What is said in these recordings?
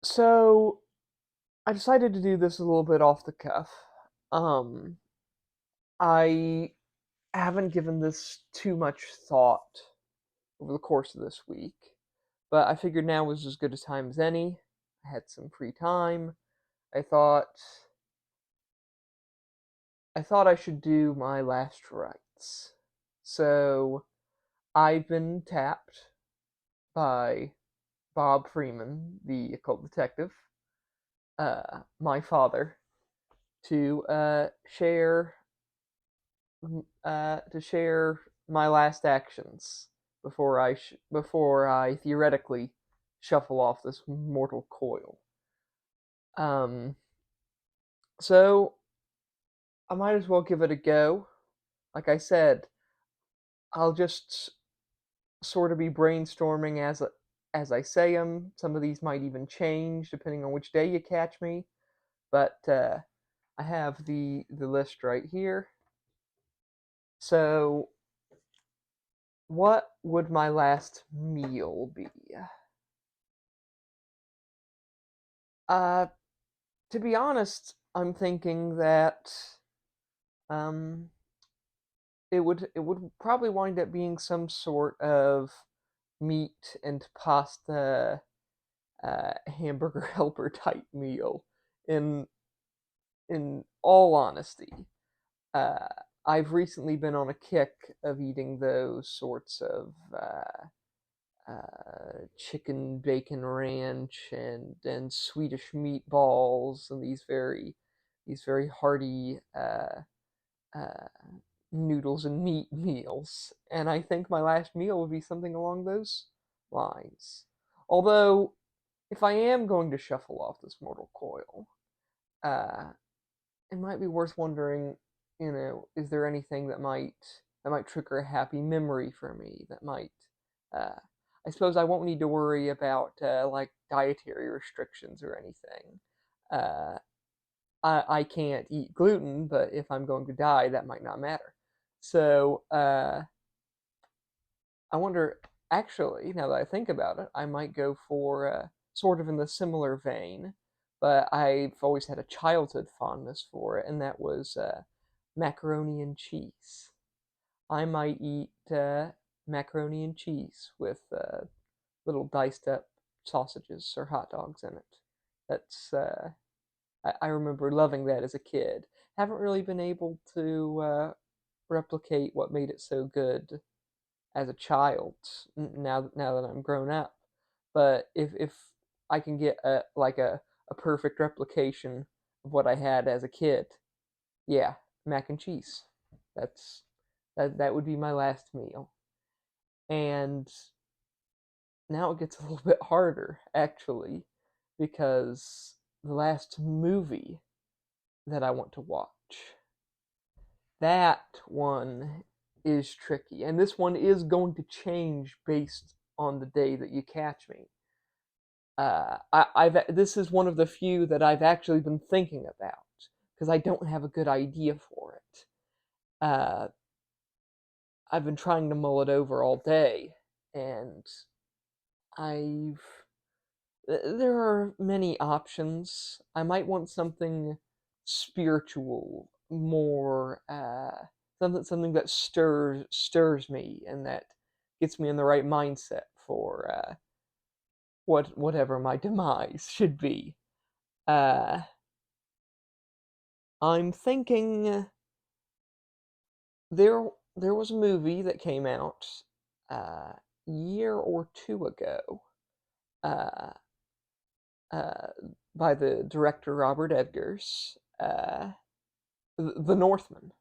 So I decided to do this a little bit off the cuff. Um, I haven't given this too much thought over the course of this week, but I figured now was as good a time as any. I had some free time. I thought I thought I should do my last rites. So I've been tapped by Bob Freeman, the occult detective, my father, to share my last actions before I theoretically shuffle off this mortal coil. Um, so I might as well give it a go. Like I said, I'll just sort of be brainstorming as I say them. Some of these might even change depending on which day you catch me. But I have the list right here. So what would my last meal be? Uh, to be honest, I'm thinking that um, it would probably wind up being some sort of meat and pasta hamburger helper type meal. In in all honesty, uh, I've recently been on a kick of eating those sorts of chicken bacon ranch and Swedish meatballs and these very hearty uh, noodles and meat meals. And I think my last meal would be something along those lines. Although, if I am going to shuffle off this mortal coil, uh, it might be worth wondering, is there anything that might trigger a happy memory for me that might uh, I suppose I won't need to worry about like dietary restrictions or anything. Uh, I can't eat gluten, but if I'm going to die, that might not matter. So I wonder, actually, now that I think about it, I might go for sort of in the similar vein, but I've always had a childhood fondness for it, and that was macaroni and cheese. I might eat macaroni and cheese with little diced up sausages or hot dogs in it. That's I remember loving that as a kid. Haven't really been able to replicate what made it so good as a child now that I'm grown up. But if I can get a perfect replication of what I had as a kid, yeah, mac and cheese. That's that would be my last meal. And now it gets a little bit harder actually because the last movie that I want to watch, that one is tricky. And this one is going to change based on the day that you catch me. I've this is one of the few that I've actually been thinking about because I don't have a good idea for it. Uh, I've been trying to mull it over all day, and I've there are many options. I might want something spiritual, more something that stirs me and that gets me in the right mindset for whatever my demise should be. Uh, I'm thinking there was a movie that came out a year or two ago uh, uh, by the director Robert Edgers, The Northman,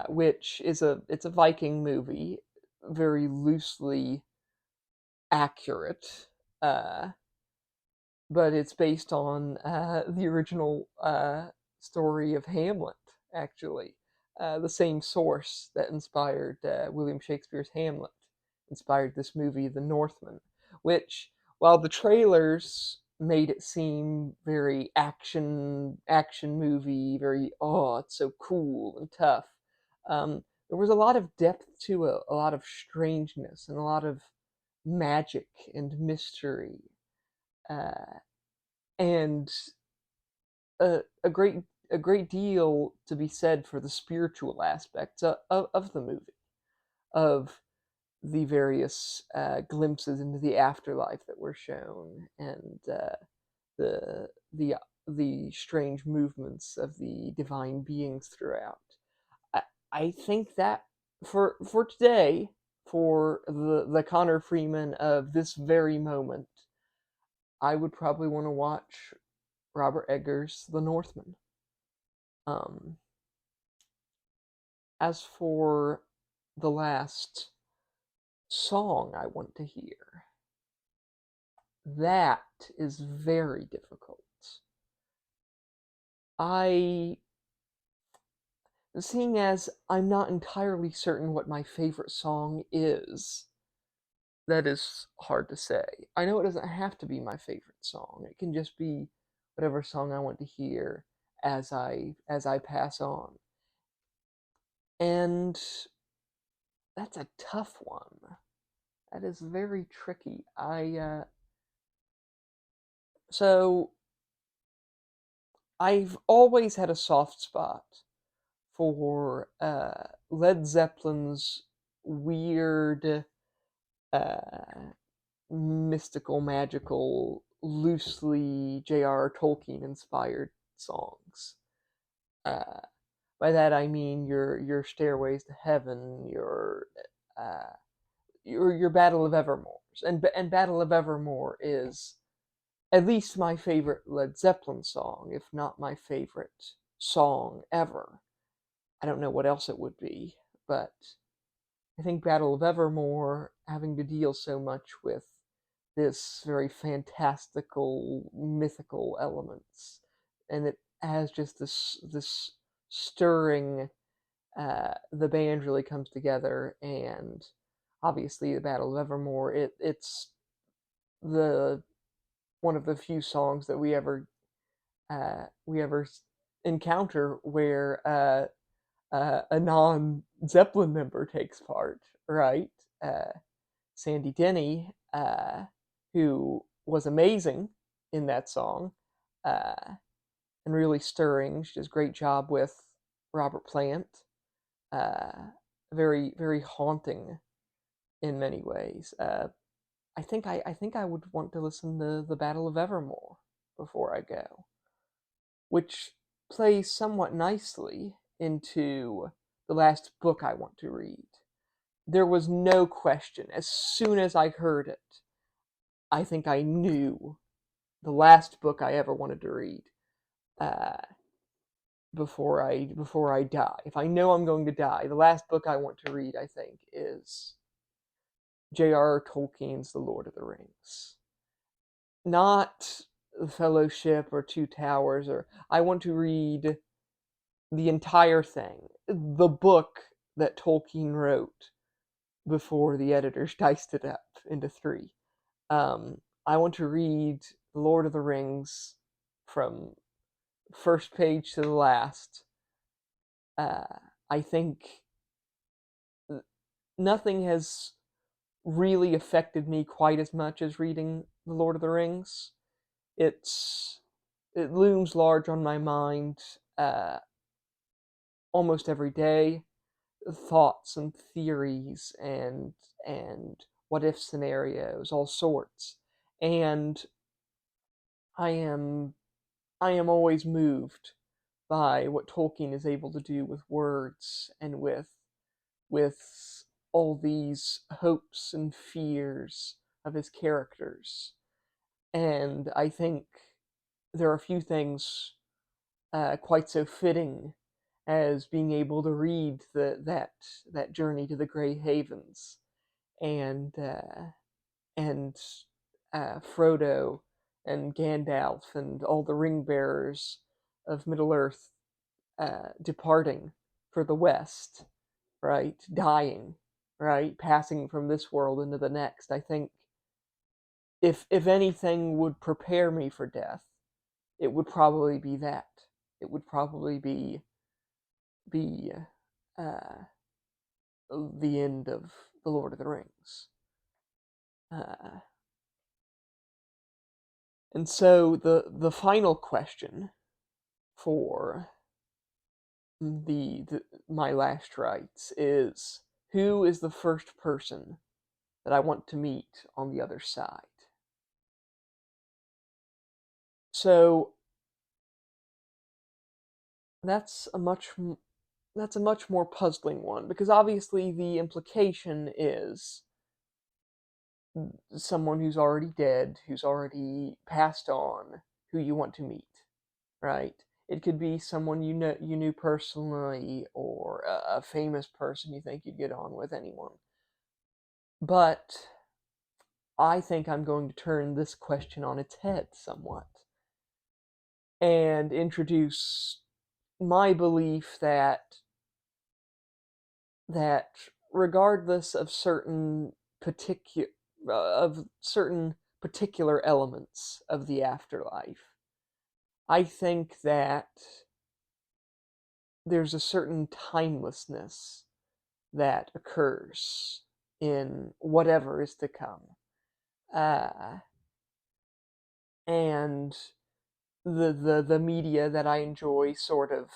which it's a Viking movie, very loosely accurate, uh, but it's based on the original story of Hamlet, actually. The same source that inspired William Shakespeare's Hamlet inspired this movie, The Northman, which, while the trailers made it seem very action movie, very it's so cool and tough. There was a lot of depth to it, a lot of strangeness, and a lot of magic and mystery. Uh, and a great deal to be said for the spiritual aspects of the movie, of the various glimpses into the afterlife that were shown, and the the the strange movements of the divine beings throughout. I, I think that for today, for the Connor Freeman of this very moment, I would probably want to watch Robert Eggers' The Northman. Um, as for the last song I want to hear, that is very difficult. I, seeing as I'm not entirely certain what my favorite song is, that is hard to say. I know it doesn't have to be my favorite song. It can just be whatever song I want to hear as I pass on. And that's a tough one. That is very tricky. So I've always had a soft spot for Led Zeppelin's weird, uh, mystical, magical, loosely J.R.R. Tolkien inspired songs. Uh, by that I mean your Stairways to Heaven, uh, your Battle of Evermore's, and Battle of Evermore is at least my favorite Led Zeppelin song, if not my favorite song ever. I don't know what else it would be, but I think Battle of Evermore, having to deal so much with this very fantastical, mythical elements, and it has just this stirring. The band really comes together, and obviously the Battle of Evermore. It's the one of the few songs that we ever encounter where a non Zeppelin member takes part, right? Uh, Sandy Denny, who was amazing in that song, uh, and really stirring. She does a great job with Robert Plant. Very, very haunting in many ways. I think I would want to listen to the Battle of Evermore before I go, which plays somewhat nicely into the last book I want to read. There was no question. As soon as I heard it, I think I knew the last book I ever wanted to read uh, before I die. If I know I'm going to die, the last book I want to read, I think, is J.R.R. Tolkien's The Lord of the Rings. Not The Fellowship or Two Towers, or I want to read the entire thing, the book that Tolkien wrote before the editors diced it up into three. I want to read The Lord of the Rings from first page to the last. Uh, I think nothing has really affected me quite as much as reading The Lord of the Rings. It's it looms large on my mind almost every day. Thoughts and theories and what if scenarios, all sorts. And I am I am always moved by what Tolkien is able to do with words and with all these hopes and fears of his characters. And I think there are few things quite so fitting as being able to read that journey to the Grey Havens and and Frodo and Gandalf and all the ring bearers of Middle Earth departing for the West, right? Dying, right? Passing from this world into the next. I think if anything would prepare me for death, it would probably be that. It would probably be uh, the end of the Lord of the Rings. Uh, And so the final question for my last rites is, who is the first person that I want to meet on the other side? So that's a much that's a much more puzzling one, because obviously the implication is someone who's already dead, who's already passed on, who you want to meet, right? It could be someone you knew personally, or a famous person you think you'd get on with, anyone. But I think I'm going to turn this question on its head somewhat and introduce my belief that regardless of certain particular elements of the afterlife, I think that there's a certain timelessness that occurs in whatever is to come. Uh, and the media that I enjoy sort of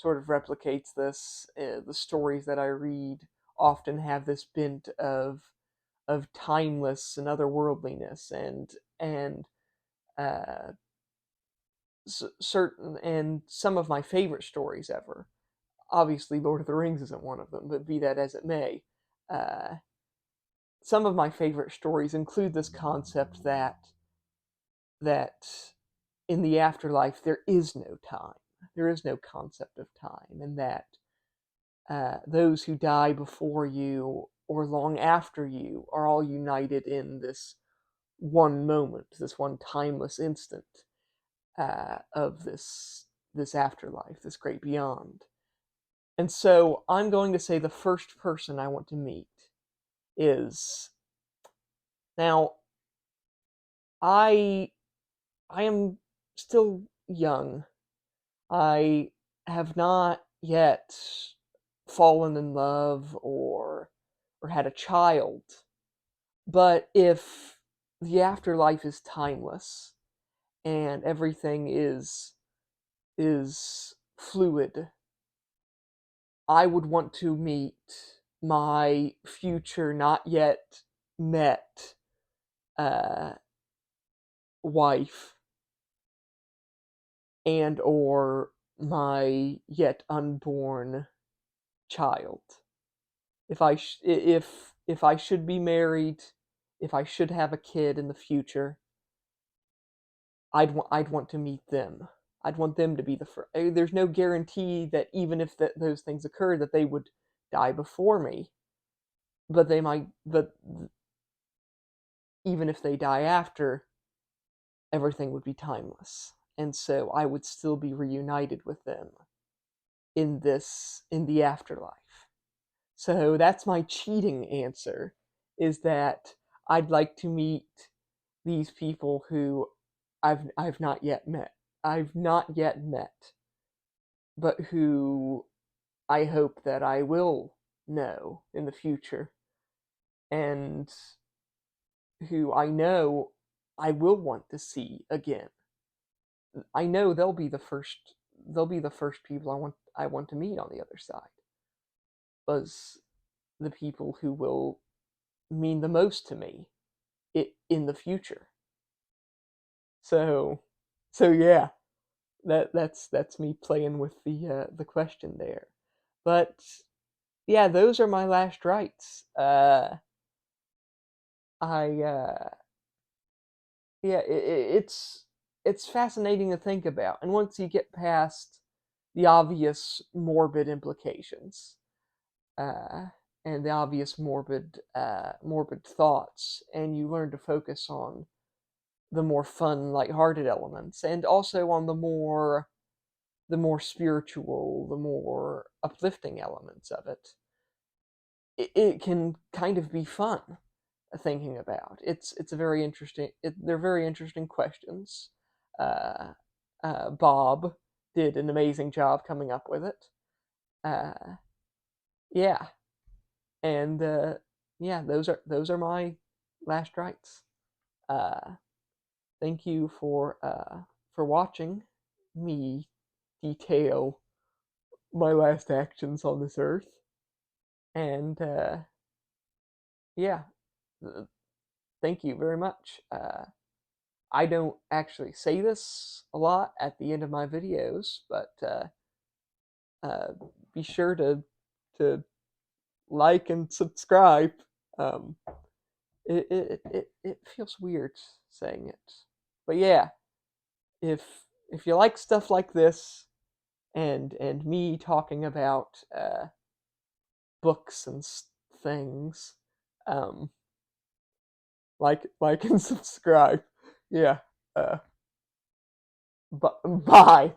replicates this. The stories that I read often have this bent of timeless and otherworldliness, and uh, certain, and some of my favorite stories ever. Obviously, Lord of the Rings isn't one of them, but be that as it may, uh, some of my favorite stories include this concept that in the afterlife there is no time, there is no concept of time, and that those who die before you or long after you are all united in this one moment, this one timeless instant of this afterlife, this great beyond. And so I'm going to say the first person I want to meet is, now I I am still young. I have not yet fallen in love or had a child. But if the afterlife is timeless and everything is fluid, I would want to meet my future not yet met uh, wife, and or my yet unborn child. If I should be married, if I should have a kid in the future, I'd want to meet them. I'd want them to be the first. There's no guarantee that even if those things occur, that they would die before me, but they might. But even if they die after, everything would be timeless, and so I would still be reunited with them in the afterlife. So that's my cheating answer, is that I'd like to meet these people who I've not yet met. I've not yet met, but who I hope that I will know in the future, and who I know I will want to see again. I know they'll be the first people I want to meet on the other side. Was the people who will mean the most to me in the future. So so yeah, that's me playing with the question there. But yeah, those are my last rites. I Yeah, it's fascinating to think about, and once you get past the obvious morbid implications, uh, and the obvious morbid thoughts, and you learn to focus on the more fun, lighthearted elements, and also on the more spiritual, the more uplifting elements of it can kind of be fun thinking about. It's a very interesting. They're very interesting questions. Uh, Bob did an amazing job coming up with it. Uh, yeah, and yeah, those are my last rites. Uh, thank you for watching me detail my last actions on this earth. And yeah, thank you very much. I don't actually say this a lot at the end of my videos, but uh, be sure to like and subscribe. Um, it feels weird saying it, but yeah, if if you like stuff like this and me talking about books and things, um, like and subscribe. Yeah. Uh, bye.